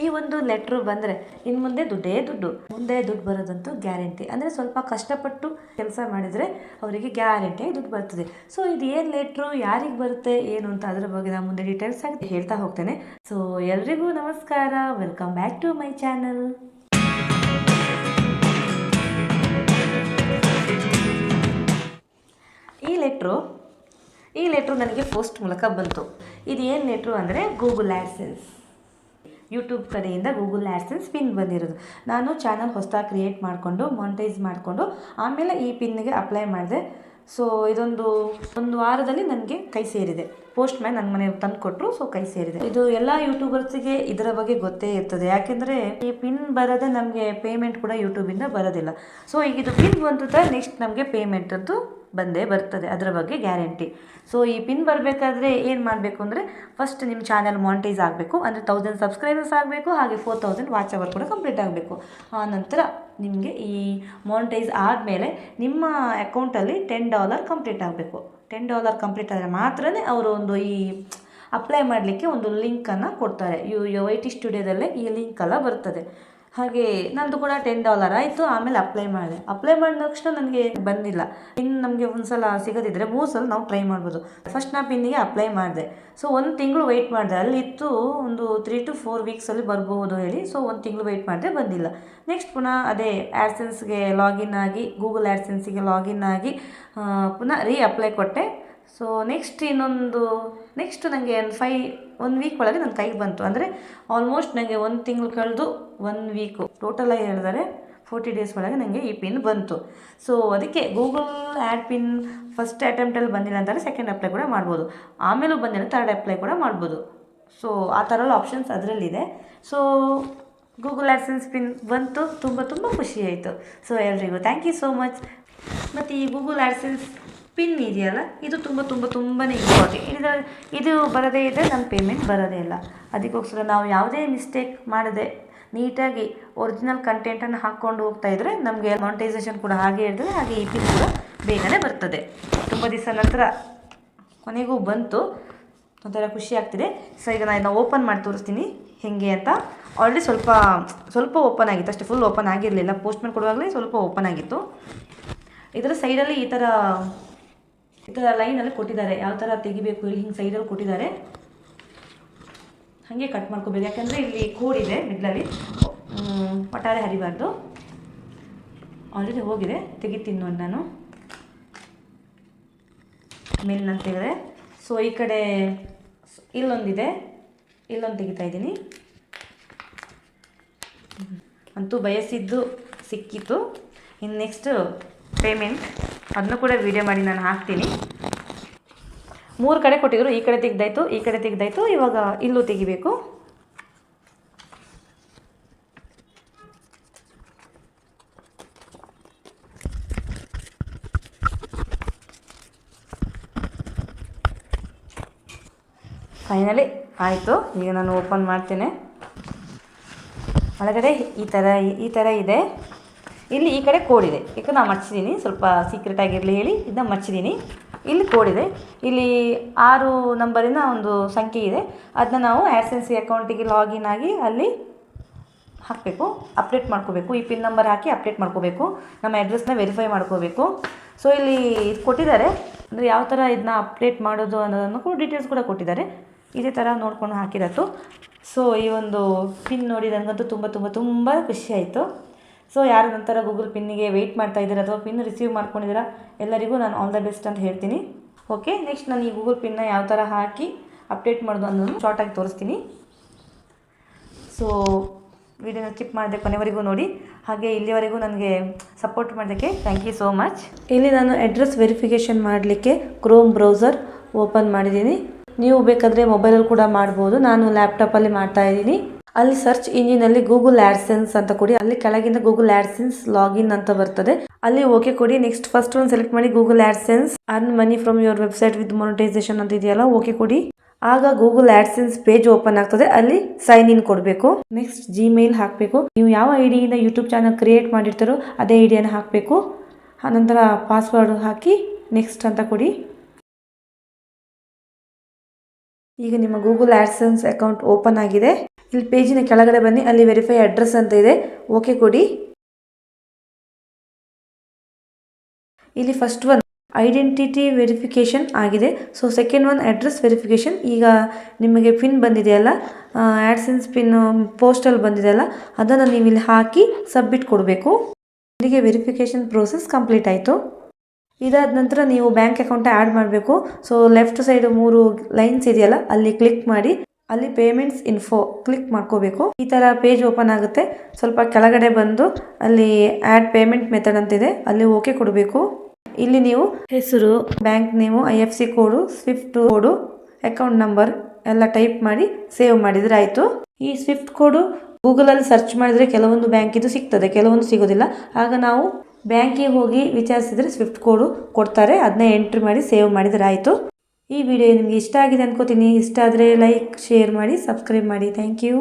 ಈ ಒಂದು ಲೆಟ್ರು ಬಂದರೆ ಇನ್ನು ಮುಂದೆ ದುಡ್ಡೇ ದುಡ್ಡು, ಮುಂದೆ ದುಡ್ಡು ಬರೋದಂತೂ ಗ್ಯಾರಂಟಿ. ಅಂದರೆ ಸ್ವಲ್ಪ ಕಷ್ಟಪಟ್ಟು ಕೆಲಸ ಮಾಡಿದರೆ ಅವರಿಗೆ ಗ್ಯಾರಂಟಿಯಾಗಿ ದುಡ್ಡು ಬರ್ತದೆ. ಸೊ ಇದು ಏನು ಲೆಟ್ರು, ಯಾರಿಗೆ ಬರುತ್ತೆ ಏನು ಅಂತ ಅದರ ಬಗ್ಗೆ ನಾನು ಮುಂದೆ ಡೀಟೇಲ್ಸ್ ಆಗಿ ಹೇಳ್ತಾ ಹೋಗ್ತೇನೆ. ಸೊ ಎಲ್ರಿಗೂ ನಮಸ್ಕಾರ, welcome back to my channel. ಈ ಲೆಟ್ರು ನನಗೆ ಪೋಸ್ಟ್ ಮೂಲಕ ಬಂತು. ಇದು ಏನು ಲೆಟ್ರು ಅಂದರೆ ಗೂಗಲ್ ಆ್ಯಡ್ಸೆನ್ಸ್, ಯೂಟ್ಯೂಬ್ ಕಡೆಯಿಂದ ಗೂಗಲ್ ಆ್ಯಡ್ಸೆನ್ಸ್ ಪಿನ್ ಬಂದಿರೋದು. ನಾನು ಚಾನಲ್ ಹೊಸದಾಗಿ ಕ್ರಿಯೇಟ್ ಮಾಡಿಕೊಂಡು ಮಾನಿಟೈಸ್ ಮಾಡಿಕೊಂಡು ಆಮೇಲೆ ಈ ಪಿನ್ನಿಗೆ ಅಪ್ಲೈ ಮಾಡಿದೆ. ಸೊ ಒಂದು ವಾರದಲ್ಲಿ ನನಗೆ ಕೈ ಸೇರಿದೆ. ಪೋಸ್ಟ್ ಮ್ಯಾನ್ ನನ್ನ ಮನೆಗೆ ತಂದು ಕೊಟ್ಟರು. ಸೊ ಕೈ ಸೇರಿದೆ. ಇದು ಎಲ್ಲ ಯೂಟ್ಯೂಬರ್ಸಿಗೆ ಇದರ ಬಗ್ಗೆ ಗೊತ್ತೇ ಇರ್ತದೆ. ಯಾಕೆಂದರೆ ಈ ಪಿನ್ ಬರೋದೇ ನಮಗೆ ಪೇಮೆಂಟ್ ಕೂಡ ಯೂಟ್ಯೂಬಿಂದ ಬರೋದಿಲ್ಲ. ಸೊ ಈಗ ಇದು ಪಿನ್ ಬಂತು ನೆಕ್ಸ್ಟ್ ನಮಗೆ ಪೇಮೆಂಟ್ ಅಂತೂ ಬಂದೇ ಬರ್ತದೆ, ಅದರ ಬಗ್ಗೆ ಗ್ಯಾರಂಟಿ. ಸೊ ಈ ಪಿನ್ ಬರಬೇಕಾದ್ರೆ ಏನು ಮಾಡಬೇಕು ಅಂದರೆ ಫಸ್ಟ್ ನಿಮ್ಮ ಚಾನಲ್ ಮಾನಿಟೈಸ್ ಆಗಬೇಕು. ಅಂದರೆ 1000 ಸಬ್ಸ್ಕ್ರೈಬರ್ಸ್ ಆಗಬೇಕು, ಹಾಗೆ 4000 ವಾಚ್ ಅವರ್ ಕೂಡ ಕಂಪ್ಲೀಟ್ ಆಗಬೇಕು. ಆ ನಂತರ ನಿಮಗೆ ಈ ಮಾನಿಟೈಸ್ ಆದಮೇಲೆ ನಿಮ್ಮ ಅಕೌಂಟಲ್ಲಿ $10 ಕಂಪ್ಲೀಟ್ ಆಗಬೇಕು. $10 ಕಂಪ್ಲೀಟ್ ಆದರೆ ಮಾತ್ರ ಅವರು ಒಂದು ಈ ಅಪ್ಲೈ ಮಾಡಲಿಕ್ಕೆ ಒಂದು ಲಿಂಕನ್ನು ಕೊಡ್ತಾರೆ. YT ಸ್ಟುಡಿಯೋದಲ್ಲೇ ಈ ಲಿಂಕೆಲ್ಲ ಬರ್ತದೆ. ಹಾಗೆ ನಂದು ಕೂಡ $10 ಆಯಿತು. ಆಮೇಲೆ ಅಪ್ಲೈ ಮಾಡಿದ ತಕ್ಷಣ ನನಗೆ ಬಂದಿಲ್ಲ. ಇನ್ನು ನಮಗೆ ಒಂದು ಸಲ ಸಿಗೋದಿದ್ರೆ 3 ಸಲ ನಾವು ಟ್ರೈ ಮಾಡ್ಬೋದು. ಫಸ್ಟ್ ನಾ ಪಿನ್ನಿಗೆ ಅಪ್ಲೈ ಮಾಡಿದೆ. ಸೊ 1 ತಿಂಗಳು ವೆಯ್ಟ್ ಮಾಡಿದೆ. ಅಲ್ಲಿತ್ತು ಒಂದು 3 to 4 ವೀಕ್ಸಲ್ಲಿ ಬರ್ಬೋದು ಹೇಳಿ. ಸೊ 1 ತಿಂಗಳು ವೆಯ್ಟ್ ಮಾಡಿದೆ, ಬಂದಿಲ್ಲ. ನೆಕ್ಸ್ಟ್ ಪುನಃ ಅದೇ ಆ್ಯಡ್ಸೆನ್ಸ್ಗೆ ಲಾಗಿನ್ ಆಗಿ, ಗೂಗಲ್ ಆ್ಯಡ್ಸೆನ್ಸಿಗೆ ಲಾಗಿನ್ ಆಗಿ ಪುನಃ ಅಪ್ಲೈ ಕೊಟ್ಟೆ. ಸೊ ನೆಕ್ಸ್ಟ್ ನನಗೆ 1 ವೀಕ್ ಒಳಗೆ ನನ್ನ ಕೈಗೆ ಬಂತು. ಅಂದರೆ ಆಲ್ಮೋಸ್ಟ್ ನನಗೆ 1 ತಿಂಗಳು ಕಳೆದು 1 ವೀಕು ಟೋಟಲಾಗಿ ಹೇಳಿದರೆ 40 ಡೇಸ್ ಒಳಗೆ ನನಗೆ ಈ ಪಿನ್ ಬಂತು. ಸೊ ಅದಕ್ಕೆ ಗೂಗಲ್ ಆ್ಯಡ್ ಪಿನ್ ಫಸ್ಟ್ ಅಟೆಂಪ್ಟಲ್ಲಿ ಬಂದಿಲ್ಲ ಅಂತಂದರೆ ಸೆಕೆಂಡ್ ಅಪ್ಲೈ ಕೂಡ ಮಾಡ್ಬೋದು. ಆಮೇಲೂ ಬಂದಿಲ್ಲ ಥರ್ಡ್ ಅಪ್ಲೈ ಕೂಡ ಮಾಡ್ಬೋದು. ಸೊ ಆ ಥರ ಎಲ್ಲ ಆಪ್ಷನ್ಸ್ ಅದರಲ್ಲಿದೆ. ಸೊ ಗೂಗಲ್ ಆ್ಯಡ್ಸೆನ್ಸ್ ಪಿನ್ ಬಂತು. ತುಂಬ ಖುಷಿ ಆಯಿತು. ಸೊ ಎಲ್ರಿಗೂ ಥ್ಯಾಂಕ್ ಯು ಸೋ ಮಚ್. ಮತ್ತು ಈ ಗೂಗಲ್ ಆ್ಯಡ್ಸೆನ್ಸ್ ಪಿನ್ ಇದೆಯಲ್ಲ, ಇದು ತುಂಬಾ ಇಂಪಾರ್ಟೆಂಟ್. ಇದು ಬರದೇ ಇದ್ದರೆ ನಮ್ಮ ಪೇಮೆಂಟ್ ಬರೋದೇ ಇಲ್ಲ. ಅದಕ್ಕೋಸ್ಕರ ನಾವು ಯಾವುದೇ ಮಿಸ್ಟೇಕ್ ಮಾಡದೆ ನೀಟಾಗಿ ಒರಿಜಿನಲ್ ಕಂಟೆಂಟನ್ನು ಹಾಕ್ಕೊಂಡು ಹೋಗ್ತಾಯಿದ್ರೆ ನಮಗೆ ಮಾನಿಟೈಸೇಷನ್ ಕೂಡ ಹಾಗೆ ಇರ್ತದೆ, ಹಾಗೆ ಈ ಪಿನ್ ಕೂಡ ಬೇಗನೆ ಬರ್ತದೆ. ತುಂಬ ದಿವಸ ನಂತರ ಕೊನೆಗೂ ಬಂತು. ಒಂಥರ ಖುಷಿ ಆಗ್ತಿದೆ. ಸೊ ಈಗ ನಾನು ಓಪನ್ ಮಾಡಿ ತೋರಿಸ್ತೀನಿ ಹೇಗೆ ಅಂತ. ಆಲ್ರೆಡಿ ಸ್ವಲ್ಪ ಓಪನ್ ಆಗಿತ್ತು ಅಷ್ಟೇ, ಫುಲ್ ಓಪನ್ ಆಗಿರಲಿಲ್ಲ. ಪೋಸ್ಟ್ಮೆನ್ ಕೊಡುವಾಗಲೇ ಸ್ವಲ್ಪ ಓಪನ್ ಆಗಿತ್ತು. ಇದರ ಸೈಡಲ್ಲಿ ಈ ಥರ ಲೈನಲ್ಲಿ ಕೊಟ್ಟಿದ್ದಾರೆ, ಯಾವ ಥರ ತೆಗಿಬೇಕು ಇಲ್ಲಿ ಹಿಂಗೆ ಸೈಡಲ್ಲಿ ಕೊಟ್ಟಿದ್ದಾರೆ. ಹಾಗೆ ಕಟ್ ಮಾಡ್ಕೋಬೇಕು. ಯಾಕಂದರೆ ಇಲ್ಲಿ ಕೋಡ್ ಇದೆ ಮಿಡ್ಲಲ್ಲಿ, ಪಟಾರೆ ಹರಿಬಾರ್ದು. ಆಲ್ರೆಡಿ ಹೋಗಿದೆ, ತೆಗಿತೀನಿ ನೋಡಿ ನಾನು. ಮೇಲ್ ನಾನು ತೆಗೆದೆ. ಸೊ ಈ ಕಡೆ ಇಲ್ಲೊಂದಿದೆ, ಇಲ್ಲೊಂದು ತೆಗಿತಾ ಇದ್ದೀನಿ. ಅಂತೂ ಬಯಸಿದ್ದು ಸಿಕ್ಕಿತ್ತು. ಇನ್ನು ನೆಕ್ಸ್ಟು ಪೇಮೆಂಟ್, ಅದನ್ನು ಕೂಡ ವಿಡಿಯೋ ಮಾಡಿ ನಾನು ಹಾಕ್ತೀನಿ. 3 ಕಡೆ ಕೊಟ್ಟಿದ್ರು, ಈ ಕಡೆ ತೆಗ್ದಾಯ್ತು. ಇವಾಗ ಇಲ್ಲೂ ತೆಗಿಬೇಕು. ಫೈನಲಿ ಆಯಿತು. ಈಗ ನಾನು ಓಪನ್ ಮಾಡ್ತೇನೆ. ಒಳಗಡೆ ಈ ಥರ ಇದೆ. ಇಲ್ಲಿ ಈ ಕಡೆ ಕೋಡ್ ಇದೆ. ಈಗ ನಾನು ಮರ್ಚಿದ್ದೀನಿ, ಸ್ವಲ್ಪ ಸೀಕ್ರೆಟ್ ಆಗಿರಲಿ ಹೇಳಿ ಇದನ್ನ ಮರ್ಚಿದ್ದೀನಿ. ಇಲ್ಲಿ ಕೋಡ್ ಇದೆ. ಇಲ್ಲಿ 6 ನಂಬರಿನ ಒಂದು ಸಂಖ್ಯೆ ಇದೆ. ಅದನ್ನ ನಾವು ಆ್ಯಡ್ಸೆನ್ಸ್ ಅಕೌಂಟಿಗೆ ಲಾಗಿನ್ ಆಗಿ ಅಲ್ಲಿ ಹಾಕಬೇಕು, ಅಪ್ಡೇಟ್ ಮಾಡ್ಕೋಬೇಕು. ಈ ಪಿನ್ ನಂಬರ್ ಹಾಕಿ ಅಪ್ಡೇಟ್ ಮಾಡ್ಕೋಬೇಕು. ನಮ್ಮ ಅಡ್ರೆಸ್ನ ವೆರಿಫೈ ಮಾಡ್ಕೋಬೇಕು. ಸೊ ಇಲ್ಲಿ ಇದು ಕೊಟ್ಟಿದ್ದಾರೆ, ಅಂದರೆ ಯಾವ ಥರ ಇದನ್ನ ಅಪ್ಡೇಟ್ ಮಾಡೋದು ಅನ್ನೋದನ್ನು ಕೂಡ ಡೀಟೇಲ್ಸ್ ಕೂಡ ಕೊಟ್ಟಿದ್ದಾರೆ. ಇದೇ ಥರ ನೋಡ್ಕೊಂಡು ಹಾಕಿರತ್ತು. ಸೊ ಈ ಒಂದು ಪಿನ್ ನೋಡಿ ನನಗಂತೂ ತುಂಬ ಖುಷಿ ಆಯಿತು. ಸೊ ಯಾರು ನಂತರ ಗೂಗಲ್ ಪಿನ್ನಿಗೆ ವೆಯ್ಟ್ ಮಾಡ್ತಾ ಇದ್ದೀರಾ ಅಥವಾ ಪಿನ್ ರಿಸೀವ್ ಮಾಡ್ಕೊಂಡಿದ್ದೀರಾ, ಎಲ್ಲರಿಗೂ ನಾನು ಆಲ್ ದ ಬೆಸ್ಟ್ ಅಂತ ಹೇಳ್ತೀನಿ. ಓಕೆ, ನೆಕ್ಸ್ಟ್ ನಾನು ಈ ಗೂಗಲ್ ಪಿನ್ನ ಯಾವ ಥರ ಹಾಕಿ ಅಪ್ಡೇಟ್ ಮಾಡೋದು ಅನ್ನೋದು ಶಾರ್ಟಾಗಿ ತೋರಿಸ್ತೀನಿ. ಸೊ ವಿಡಿಯೋನ ಸ್ಕಿಪ್ ಮಾಡಿದೆ, ಕೊನೆವರೆಗೂ ನೋಡಿ. ಹಾಗೆ ಇಲ್ಲಿವರೆಗೂ ನನಗೆ ಸಪೋರ್ಟ್ ಮಾಡೋದಕ್ಕೆ ಥ್ಯಾಂಕ್ ಯು ಸೋ ಮಚ್. ಇಲ್ಲಿ ನಾನು ಅಡ್ರೆಸ್ ವೆರಿಫಿಕೇಷನ್ ಮಾಡಲಿಕ್ಕೆ ಕ್ರೋಮ್ ಬ್ರೌಸರ್ ಓಪನ್ ಮಾಡಿದ್ದೀನಿ. ನೀವು ಬೇಕಾದರೆ ಮೊಬೈಲಲ್ಲಿ ಕೂಡ ಮಾಡ್ಬೋದು. ನಾನು ಲ್ಯಾಪ್ಟಾಪಲ್ಲಿ ಮಾಡ್ತಾ ಇದ್ದೀನಿ. ಅಲ್ಲಿ ಸರ್ಚ್ ಇಂಜಿನಲ್ಲಿ ಗೂಗಲ್ ಆ್ಯಡ್ಸೆನ್ಸ್ ಅಂತ ಕೊಡಿ. ಅಲ್ಲಿ ಕೆಳಗಿಂದ ಗೂಗಲ್ ಆ್ಯಡ್ಸೆನ್ಸ್ ಲಾಗಿನ್ ಅಂತ ಬರ್ತದೆ, ಅಲ್ಲಿ ಓಕೆ ಕೊಡಿ. ನೆಕ್ಸ್ಟ್ ಫಸ್ಟ್ ಒಂದು ಸೆಲೆಕ್ಟ್ ಮಾಡಿ Google AdSense earn money from your website with monetization ಅಂತ ಇದೆಯಲ್ಲ, ಓಕೆ ಕೊಡಿ. ಆಗ ಗೂಗಲ್ ಆ್ಯಡ್ಸೆನ್ಸ್ ಪೇಜ್ ಓಪನ್ ಆಗ್ತದೆ. ಅಲ್ಲಿ ಸೈನ್ ಇನ್ ಕೊಡಬೇಕು. ನೆಕ್ಸ್ಟ್ ಜಿಮೇಲ್ ಹಾಕಬೇಕು. ನೀವು ಯಾವ ಐಡಿಯಿಂದ ಯೂಟ್ಯೂಬ್ ಚಾನಲ್ ಕ್ರಿಯೇಟ್ ಮಾಡಿರ್ತಾರೋ ಅದೇ ಐಡಿಯನ್ನು ಹಾಕಬೇಕು. ಆನಂತರ ಪಾಸ್ವರ್ಡ್ ಹಾಕಿ ನೆಕ್ಸ್ಟ್ ಅಂತ ಕೊಡಿ. ಈಗ ನಿಮ್ಮ ಗೂಗಲ್ ಆ್ಯಡ್ಸೆನ್ಸ್ ಅಕೌಂಟ್ ಓಪನ್ ಆಗಿದೆ. ಇಲ್ಲಿ ಪೇಜಿನ ಕೆಳಗಡೆ ಬನ್ನಿ, ಅಲ್ಲಿ ವೆರಿಫೈ ಅಡ್ರೆಸ್ ಅಂತ ಇದೆ, ಓಕೆ ಕೊಡಿ. ಇಲ್ಲಿ ಫಸ್ಟ್ ಒನ್ ಐಡೆಂಟಿಟಿ ವೆರಿಫಿಕೇಷನ್ ಆಗಿದೆ. So second one address verification. ಈಗ ನಿಮಗೆ ಪಿನ್ ಬಂದಿದೆಯಲ್ಲ, ಆ್ಯಡ್ಸೆನ್ಸ್ ಪಿನ್ ಪೋಸ್ಟಲ್ಲಿ ಬಂದಿದೆಯಲ್ಲ, ಅದನ್ನು ನೀವು ಇಲ್ಲಿ ಹಾಕಿ ಸಬ್ಮಿಟ್ ಕೊಡಬೇಕು. ಇಲ್ಲಿಗೆ ವೆರಿಫಿಕೇಷನ್ ಪ್ರೋಸೆಸ್ ಕಂಪ್ಲೀಟ್ ಆಯಿತು. ಇದಾದ ನಂತರ ನೀವು ಬ್ಯಾಂಕ್ ಅಕೌಂಟ್ ಆ್ಯಡ್ ಮಾಡಬೇಕು. ಸೊ ಲೆಫ್ಟ್ ಸೈಡ್ 3 ಲೈನ್ಸ್ ಇದೆಯಲ್ಲ, ಅಲ್ಲಿ ಕ್ಲಿಕ್ ಮಾಡಿ ಅಲ್ಲಿ ಪೇಮೆಂಟ್ಸ್ ಇನ್ಫೋ ಕ್ಲಿಕ್ ಮಾಡ್ಕೋಬೇಕು. ಈ ಥರ ಪೇಜ್ ಓಪನ್ ಆಗುತ್ತೆ. ಸ್ವಲ್ಪ ಕೆಳಗಡೆ ಬಂದು ಅಲ್ಲಿ ಆ್ಯಡ್ ಪೇಮೆಂಟ್ ಮೆಥಡ್ ಅಂತಿದೆ, ಅಲ್ಲಿ ಓಕೆ ಕೊಡಬೇಕು. ಇಲ್ಲಿ ನೀವು ಹೆಸರು, ಬ್ಯಾಂಕ್ ನೇಮು, IFSC ಕೋಡು, ಸ್ವಿಫ್ಟ್ ಕೋಡು, ಅಕೌಂಟ್ ನಂಬರ್ ಎಲ್ಲ ಟೈಪ್ ಮಾಡಿ ಸೇವ್ ಮಾಡಿದರೆ ಆಯಿತು. ಈ ಸ್ವಿಫ್ಟ್ ಕೋಡು ಗೂಗಲಲ್ಲಿ ಸರ್ಚ್ ಮಾಡಿದರೆ ಕೆಲವೊಂದು ಬ್ಯಾಂಕಿದು ಸಿಗ್ತದೆ, ಕೆಲವೊಂದು ಸಿಗೋದಿಲ್ಲ. ಆಗ ನಾವು ಬ್ಯಾಂಕಿಗೆ ಹೋಗಿ ವಿಚಾರಿಸಿದರೆ ಸ್ವಿಫ್ಟ್ ಕೋಡು ಕೊಡ್ತಾರೆ, ಅದನ್ನ ಎಂಟ್ರಿ ಮಾಡಿ ಸೇವ್ ಮಾಡಿದರೆ ಆಯಿತು. ಈ ವಿಡಿಯೋ ನಿಮಗೆ ಇಷ್ಟ ಆಗಿದೆ ಅನ್ಕೋತೀನಿ. ಇಷ್ಟ ಆದರೆ ಲೈಕ್, ಶೇರ್ ಮಾಡಿ, ಸಬ್ಸ್ಕ್ರೈಬ್ ಮಾಡಿ. Thank you.